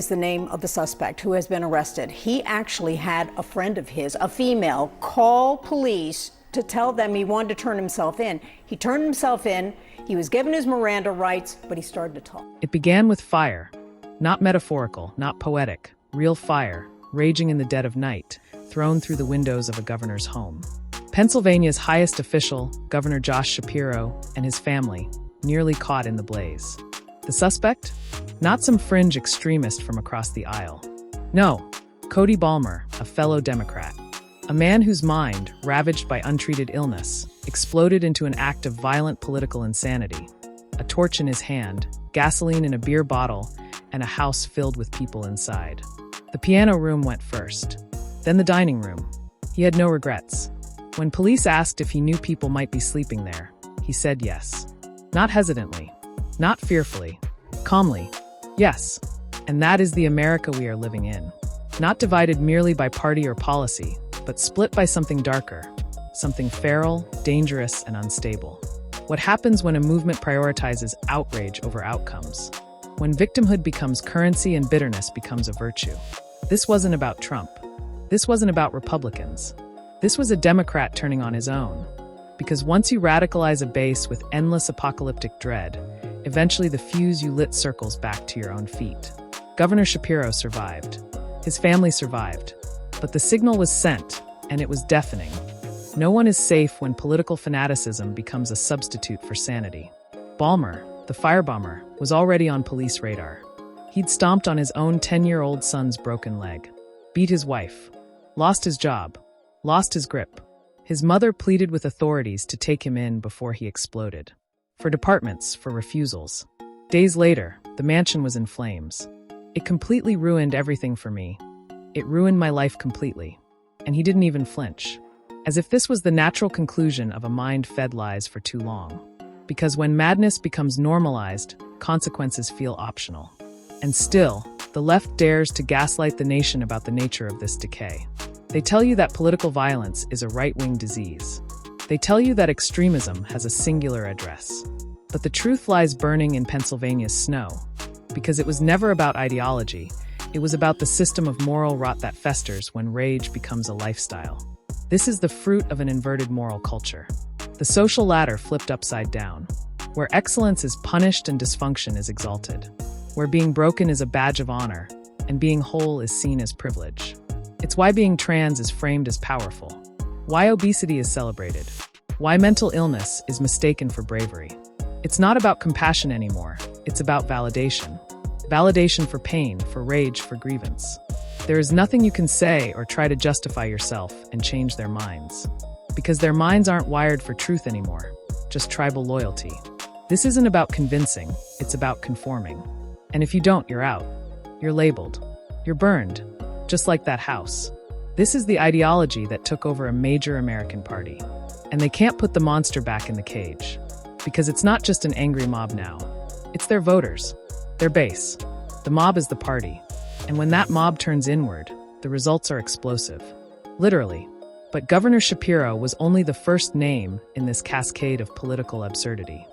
is the name of the suspect who has been arrested. He actually had a friend of his, a female, call police to tell them he wanted to turn himself in. He turned himself in. He was given his Miranda rights, but he started to talk. It began with fire. Not metaphorical, not poetic. Real fire, raging in the dead of night, thrown through the windows of a governor's home. Pennsylvania's highest official, Governor Josh Shapiro, and his family, nearly caught in the blaze. The suspect? Not some fringe extremist from across the aisle. No, Cody Balmer, a fellow Democrat. A man whose mind, ravaged by untreated illness, exploded into an act of violent political insanity. A torch in his hand, gasoline in a beer bottle, and a house filled with people inside. The piano room went first, then the dining room. He had no regrets. When police asked if he knew people might be sleeping there, he said yes. Not hesitantly, not fearfully, calmly, yes. And that is the America we are living in. Not divided merely by party or policy, but split by something darker, something feral, dangerous, and unstable. What happens when a movement prioritizes outrage over outcomes? When victimhood becomes currency and bitterness becomes a virtue. This wasn't about Trump. This wasn't about Republicans. This was a Democrat turning on his own. Because once you radicalize a base with endless apocalyptic dread, eventually the fuse you lit circles back to your own feet. Governor Shapiro survived. His family survived. But the signal was sent, and it was deafening. No one is safe when political fanaticism becomes a substitute for sanity. Balmer, the firebomber, was already on police radar. He'd stomped on his own 10-year-old son's broken leg, beat his wife, lost his job, lost his grip. His mother pleaded with authorities to take him in before he exploded. For departments, for refusals. Days later, the mansion was in flames. It completely ruined everything for me. It ruined my life completely. And he didn't even flinch. As if this was the natural conclusion of a mind fed lies for too long. Because when madness becomes normalized, consequences feel optional. And still, the left dares to gaslight the nation about the nature of this decay. They tell you that political violence is a right-wing disease. They tell you that extremism has a singular address. But the truth lies burning in Pennsylvania's snow. Because it was never about ideology. It was about the system of moral rot that festers when rage becomes a lifestyle. This is the fruit of an inverted moral culture. The social ladder flipped upside down, where excellence is punished and dysfunction is exalted, where being broken is a badge of honor, and being whole is seen as privilege. It's why being trans is framed as powerful, why obesity is celebrated, why mental illness is mistaken for bravery. It's not about compassion anymore, it's about validation. Validation for pain, for rage, for grievance. There is nothing you can say or try to justify yourself and change their minds. Because their minds aren't wired for truth anymore, just tribal loyalty. This isn't about convincing, it's about conforming. And if you don't, you're out. You're labeled. You're burned. Just like that house. This is the ideology that took over a major American party. And they can't put the monster back in the cage. Because it's not just an angry mob now. It's their voters. Their base. The mob is the party. And when that mob turns inward, the results are explosive. Literally. But Governor Shapiro was only the first name in this cascade of political absurdity.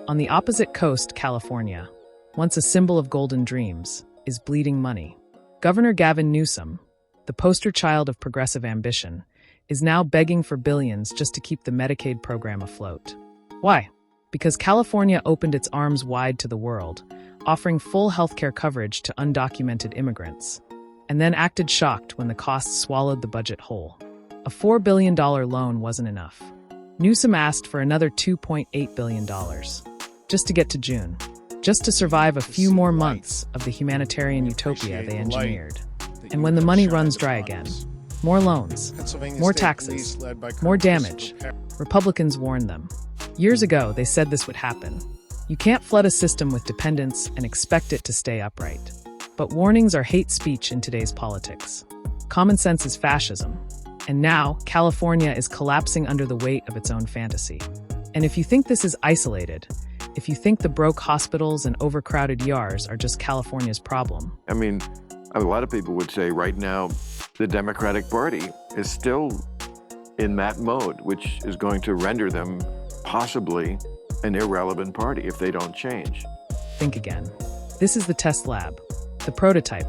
On the opposite coast, California, once a symbol of golden dreams, is bleeding money. Governor Gavin Newsom, the poster child of progressive ambition, is now begging for billions just to keep the Medicaid program afloat. Why? Because California opened its arms wide to the world, offering full healthcare coverage to undocumented immigrants, and then acted shocked when the costs swallowed the budget whole. A $4 billion loan wasn't enough. Newsom asked for another $2.8 billion, just to get to June, just to survive a few more months of the humanitarian utopia they engineered. And when the money runs dry again, more loans, more taxes, more damage. Republicans warned them. Years ago, they said this would happen. You can't flood a system with dependence and expect it to stay upright. But warnings are hate speech in today's politics. Common sense is fascism. And now, California is collapsing under the weight of its own fantasy. And if you think this is isolated, if you think the broke hospitals and overcrowded ERs are just California's problem. I mean, a lot of people would say right now, the Democratic Party is still in that mode, which is going to render them possibly an irrelevant party if they don't change. Think again. This is the test lab, the prototype,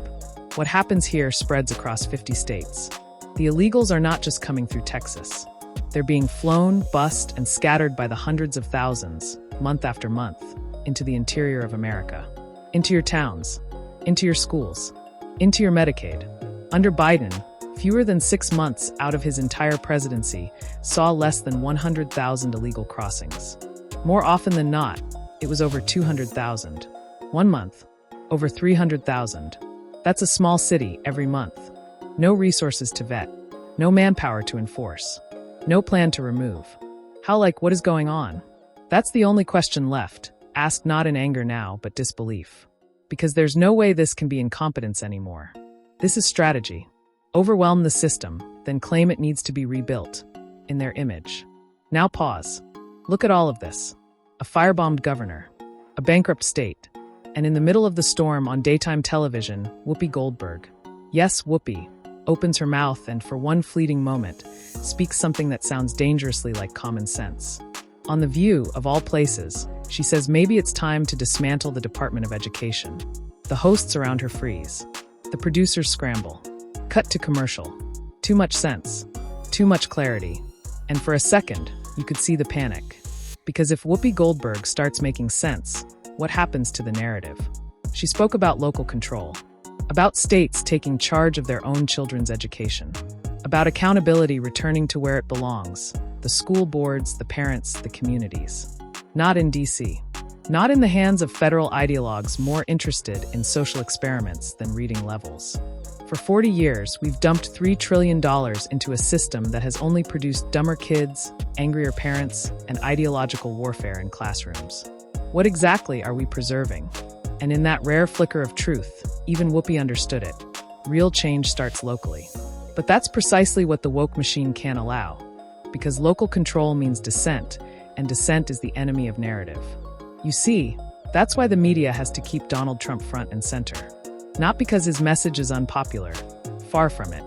What happens here spreads across 50 states. The illegals are not just coming through Texas. They're being flown, bussed, and scattered by the hundreds of thousands, month after month, into the interior of America. Into your towns, into your schools, into your Medicaid. Under Biden, fewer than 6 months out of his entire presidency saw less than 100,000 illegal crossings. More often than not, it was over 200,000. 1 month, over 300,000. That's a small city every month. No resources to vet, no manpower to enforce, no plan to remove. What is going on? That's the only question left, asked not in anger now, but disbelief. Because there's no way this can be incompetence anymore. This is strategy. Overwhelm the system, then claim it needs to be rebuilt. In their image. Now pause. Look at all of this. A firebombed governor. A bankrupt state. And in the middle of the storm on daytime television, Whoopi Goldberg. Yes, Whoopi. Opens her mouth and, for one fleeting moment, speaks something that sounds dangerously like common sense. On The View, of all places, she says maybe it's time to dismantle the Department of Education. The hosts around her freeze. The producers scramble. Cut to commercial. Too much sense. Too much clarity. And for a second, you could see the panic. Because if Whoopi Goldberg starts making sense, what happens to the narrative? She spoke about local control. About states taking charge of their own children's education. About accountability returning to where it belongs. The school boards, the parents, the communities. Not in D.C. Not in the hands of federal ideologues more interested in social experiments than reading levels. For 40 years, we've dumped $3 trillion into a system that has only produced dumber kids, angrier parents, and ideological warfare in classrooms. What exactly are we preserving? And in that rare flicker of truth, even Whoopi understood it. Real change starts locally. But that's precisely what the woke machine can't allow. Because local control means dissent, and dissent is the enemy of narrative. You see, that's why the media has to keep Donald Trump front and center. Not because his message is unpopular. Far from it.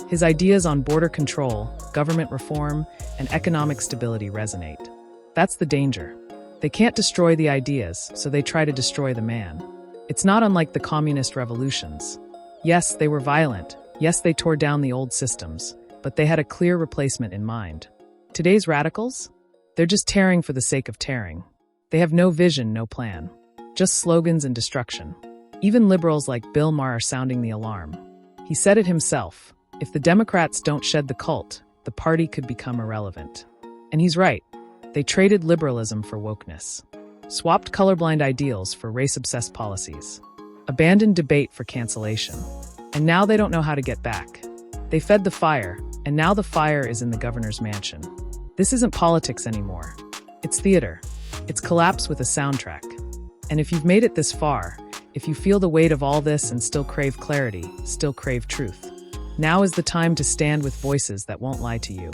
His ideas on border control, government reform, and economic stability resonate. That's the danger. They can't destroy the ideas, so they try to destroy the man. It's not unlike the communist revolutions. Yes, they were violent. Yes, they tore down the old systems. But they had a clear replacement in mind. Today's radicals? They're just tearing for the sake of tearing. They have no vision, no plan. Just slogans and destruction. Even liberals like Bill Maher are sounding the alarm. He said it himself. If the Democrats don't shed the cult, the party could become irrelevant. And he's right. They traded liberalism for wokeness. Swapped colorblind ideals for race-obsessed policies. Abandoned debate for cancellation. And now they don't know how to get back. They fed the fire, and now the fire is in the governor's mansion. This isn't politics anymore. It's theater. It's collapse with a soundtrack. And if you've made it this far, if you feel the weight of all this and still crave clarity, still crave truth, now is the time to stand with voices that won't lie to you.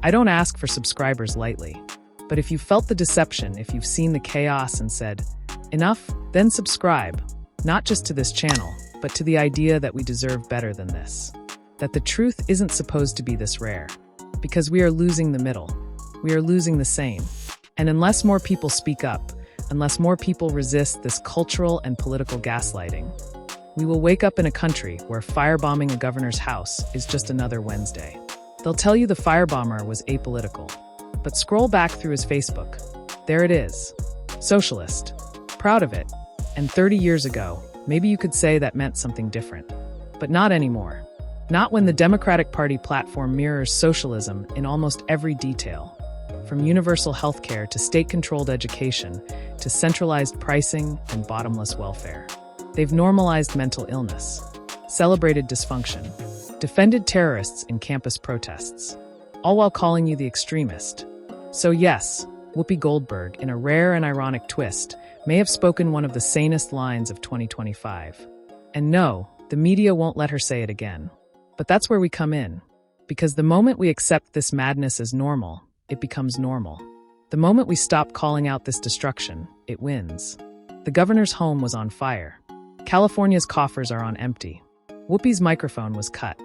I don't ask for subscribers lightly. But if you've felt the deception, if you've seen the chaos and said, enough, then subscribe. Not just to this channel, but to the idea that we deserve better than this. That the truth isn't supposed to be this rare. Because we are losing the middle. We are losing the same. And unless more people speak up, unless more people resist this cultural and political gaslighting, we will wake up in a country where firebombing a governor's house is just another Wednesday. They'll tell you the firebomber was apolitical. But scroll back through his Facebook. There it is. Socialist. Proud of it. And 30 years ago, maybe you could say that meant something different. But not anymore. Not when the Democratic Party platform mirrors socialism in almost every detail. From universal health care to state-controlled education to centralized pricing and bottomless welfare. They've normalized mental illness, celebrated dysfunction, defended terrorists in campus protests, all while calling you the extremist. So yes, Whoopi Goldberg, in a rare and ironic twist, may have spoken one of the sanest lines of 2025. And no, the media won't let her say it again. But that's where we come in. Because the moment we accept this madness as normal, it becomes normal. The moment we stop calling out this destruction, it wins. The governor's home was on fire. California's coffers are on empty. Whoopi's microphone was cut.